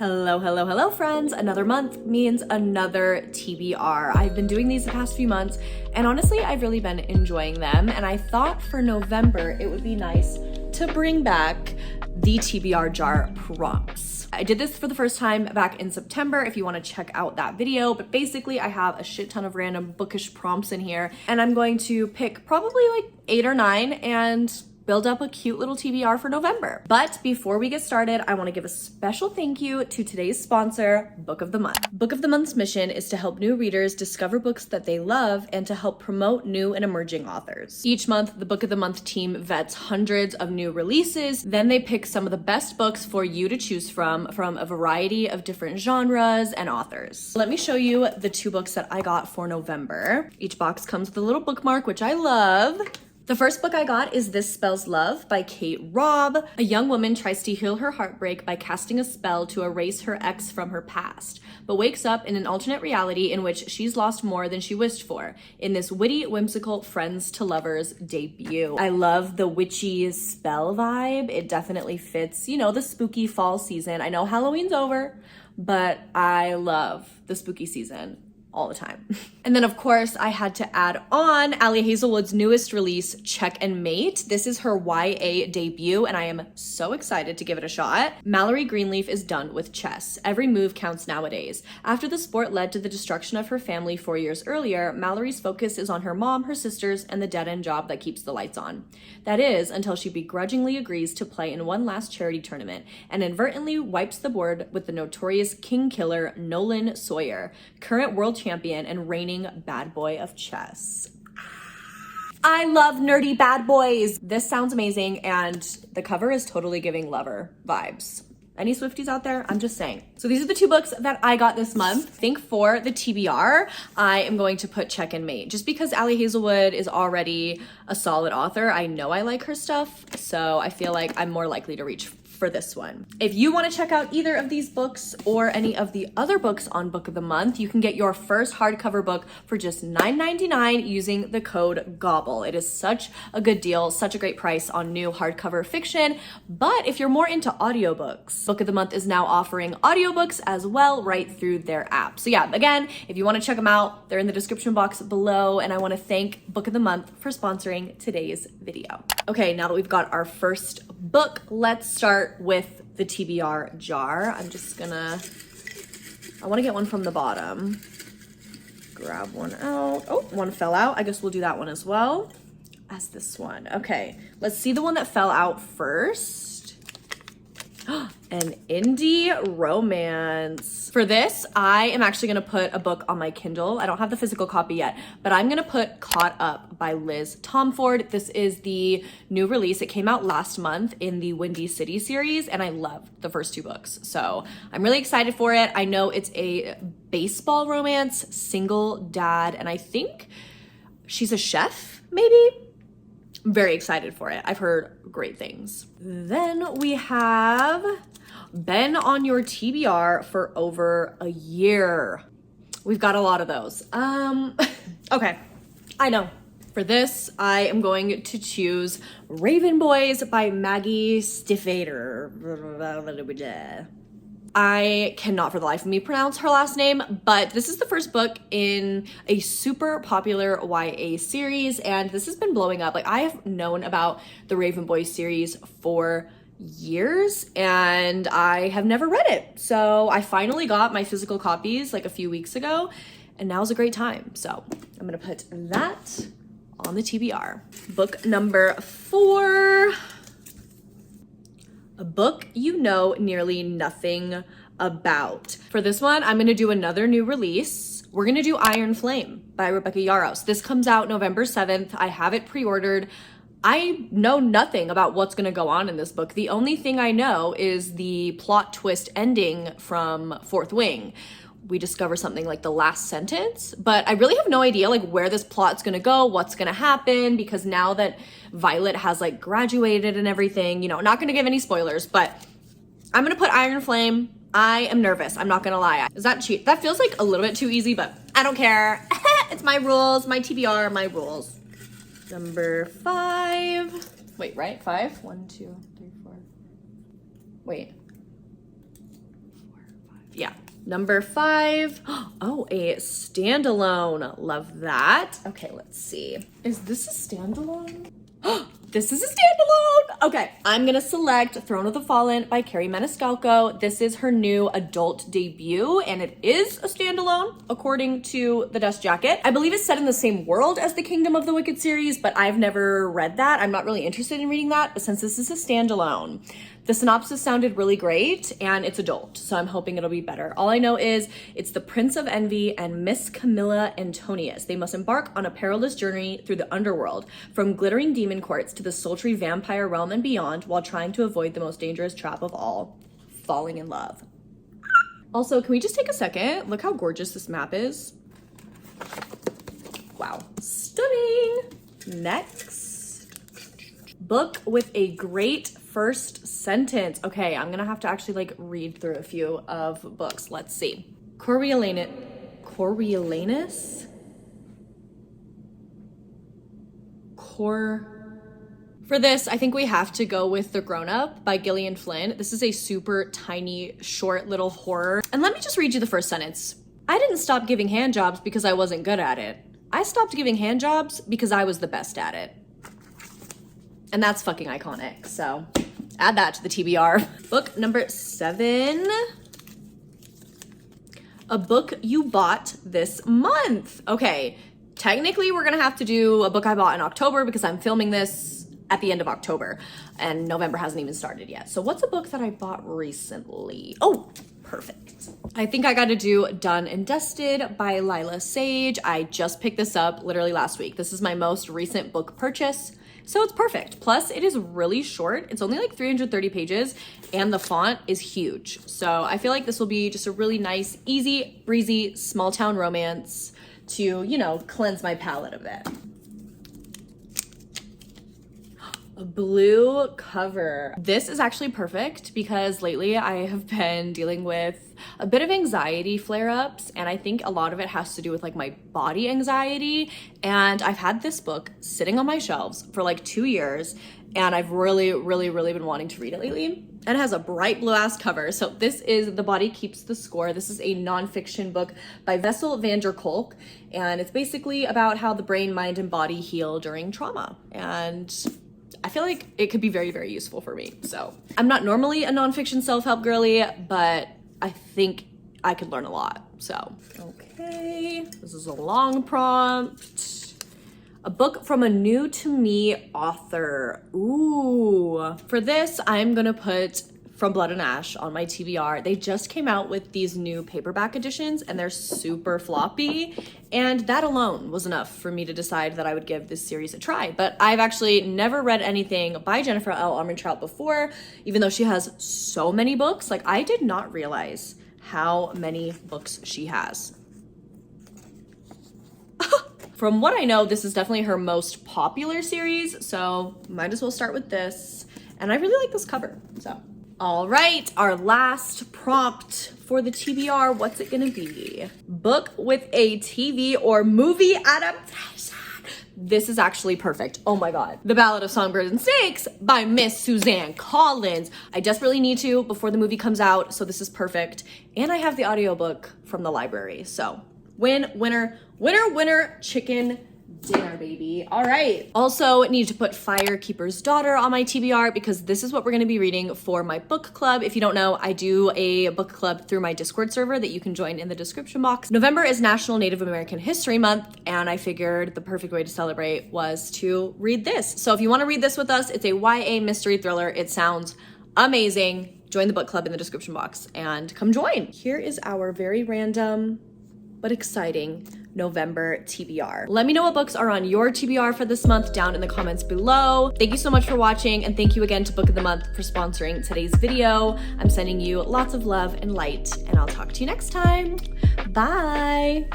Hello friends. Another month means another TBR. I've been doing these the past few months and honestly I've really been enjoying them, and I thought for November it would be nice to bring back the TBR jar prompts. I did this for the first time back in September if you want to check out that video, but basically I have a shit ton of random bookish prompts in here and I'm going to pick probably like 8 or 9 and build up a cute little TBR for November. But before we get started, I want to give a special thank you to today's sponsor, Book of the Month. Book of the Month's mission is to help new readers discover books that they love and to help promote new and emerging authors. Each month, the Book of the Month team vets hundreds of new releases. Then they pick some of the best books for you to choose from a variety of different genres and authors. Let me show you the 2 books that I got for November. Each box comes with a little bookmark, which I love. The first book I got is This Spells Love by Kate Robb. A young woman tries to heal her heartbreak by casting a spell to erase her ex from her past, but wakes up in an alternate reality in which she's lost more than she wished for in this witty, whimsical friends to lovers debut. I love the witchy spell vibe. It definitely fits, you know, the spooky fall season. I know Halloween's over, but I love the spooky season all the time. And then of course I had to add on Ali Hazelwood's newest release, Check and Mate. This is her YA debut and I am so excited to give it a shot. Mallory Greenleaf is done with chess. Every move counts nowadays. After the sport led to the destruction of her family 4 years earlier, Mallory's focus is on her mom, her sisters, and the dead-end job that keeps the lights on. That is, until she begrudgingly agrees to play in one last charity tournament and inadvertently wipes the board with the notorious king killer Nolan Sawyer, current world champion and reigning bad boy of chess. I love nerdy bad boys. This sounds amazing and the cover is totally giving Lover vibes. Any Swifties out there? I'm just saying. So these are the 2 books that I got this month. I think for the TBR, I am going to put Check and Mate. Just because Ali Hazelwood is already a solid author, I know I like her stuff, so I feel like I'm more likely to reach for this one. If you want to check out either of these books or any of the other books on Book of the Month, you can get your first hardcover book for just $9.99 using the code GOBBLE. It is such a good deal, such a great price on new hardcover fiction. But if you're more into audiobooks, Book of the Month is now offering audiobooks as well right through their app. So yeah, again, if you want to check them out, they're in the description box below. And I want to thank Book of the Month for sponsoring today's video. Okay, now that we've got our first book, let's start with the TBR jar. I want to get one from the bottom. Grab one out. Oh, one fell out. I guess we'll do that one as well as this one. Okay, let's see the one that fell out first. An indie romance. For this, I am actually gonna put a book on my Kindle. I don't have the physical copy yet, but I'm gonna put Caught Up by Liz Tomford. This is the new release. It came out last month in the Windy City series, and I loved the first 2 books. So I'm really excited for it. I know it's a baseball romance, single dad, and I think she's a chef, maybe? I'm very excited for it. I've heard great things. Then we have been on your TBR for over a year. We've got a lot of those. Okay, I know. For this, I am going to choose Raven Boys by Maggie Stiefvater. I cannot for the life of me pronounce her last name, but this is the first book in a super popular YA series, and this has been blowing up. Like, I have known about the Raven Boys series for years, and I have never read it. So I finally got my physical copies like a few weeks ago, and now's a great time. So I'm gonna put that on the TBR. Book number 4. A book you know nearly nothing about. For this one, I'm gonna do another new release. We're gonna do Iron Flame by Rebecca Yarros. This comes out November 7th. I have it pre-ordered. I know nothing about what's gonna go on in this book. The only thing I know is the plot twist ending from Fourth Wing. We discover something like the last sentence, but I really have no idea like where this plot's gonna go, what's gonna happen, because now that Violet has like graduated and everything, you know, not gonna give any spoilers, but I'm gonna put Iron Flame. I am nervous, I'm not gonna lie. Is that cheap? That feels like a little bit too easy, but I don't care. It's my rules, my TBR, my rules. Number 5. Wait, right? 5? 1, 2, 3, 4. Wait. 4. Yeah. Number 5. Oh, a standalone. Love that. Okay, let's see. Is this a standalone? This is a standalone. Okay, I'm gonna select Throne of the Fallen by Carrie Maniscalco. This is her new adult debut, and it is a standalone, according to the dust jacket. I believe it's set in the same world as the Kingdom of the Wicked series, but I've never read that. I'm not really interested in reading that, but since this is a standalone, the synopsis sounded really great, and it's adult, so I'm hoping it'll be better. All I know is it's the Prince of Envy and Miss Camilla Antonius. They must embark on a perilous journey through the underworld, from glittering demon courts to the sultry vampire realm and beyond, while trying to avoid the most dangerous trap of all, falling in love. Also, can we just take a second? Look how gorgeous this map is. Wow, stunning. Next, book with a great first sentence. Okay, I'm gonna have to actually like read through a few of books. Let's see. Coriolanus? For this, I think we have to go with The Grown Up by Gillian Flynn. This is a super tiny, short little horror. And let me just read you the first sentence. I didn't stop giving handjobs because I wasn't good at it. I stopped giving handjobs because I was the best at it. And that's fucking iconic, so add that to the TBR. Book number 7. A book you bought this month. Okay, technically we're gonna have to do a book I bought in October because I'm filming this at the end of October and November hasn't even started yet. So what's a book that I bought recently? Oh, perfect. I think I gotta do Done and Dusted by Lila Sage. I just picked this up literally last week. This is my most recent book purchase. So it's perfect. Plus it is really short. It's only like 330 pages and the font is huge. So I feel like this will be just a really nice, easy, breezy, small town romance to, you know, cleanse my palate a bit. A blue cover. This is actually perfect because lately I have been dealing with a bit of anxiety flare-ups, and I think a lot of it has to do with like my body anxiety. And I've had this book sitting on my shelves for like 2 years, and I've really been wanting to read it lately. And it has a bright blue ass cover. So this is The Body Keeps the Score. This is a nonfiction book by Wessel van der Kolk, and it's basically about how the brain, mind, and body heal during trauma. And I feel like it could be very useful for me. So I'm not normally a nonfiction self-help girly, but I think I could learn a lot. So, okay, this is a long prompt. A book from a new to me author. Ooh, for this, I'm gonna put From Blood and Ash on my TBR. They just came out with these new paperback editions and they're super floppy. And that alone was enough for me to decide that I would give this series a try. But I've actually never read anything by Jennifer L. Armentrout before, even though she has so many books. Like, I did not realize how many books she has. From what I know, this is definitely her most popular series, so might as well start with this. And I really like this cover, so. All right, our last prompt for the TBR, what's it gonna be? Book with a TV or movie adaptation. This is actually perfect. Oh my God. The Ballad of Songbirds and Snakes by Miss Suzanne Collins. I desperately need to before the movie comes out, so this is perfect. And I have the audiobook from the library, so win, winner, winner, winner, chicken dinner, baby. All right. Also need to put Firekeeper's Daughter on my TBR because this is what we're going to be reading for my book club. If you don't know, I do a book club through my Discord server that you can join in the description box. November is National Native American History Month, and I figured the perfect way to celebrate was to read this. So if you want to read this with us, it's a YA mystery thriller. It sounds amazing. Join the book club in the description box and come join. Here is our very random but exciting November TBR. Let me know what books are on your TBR for this month down in the comments below. Thank you so much for watching, and thank you again to Book of the Month for sponsoring today's video. I'm sending you lots of love and light, and I'll talk to you next time. Bye.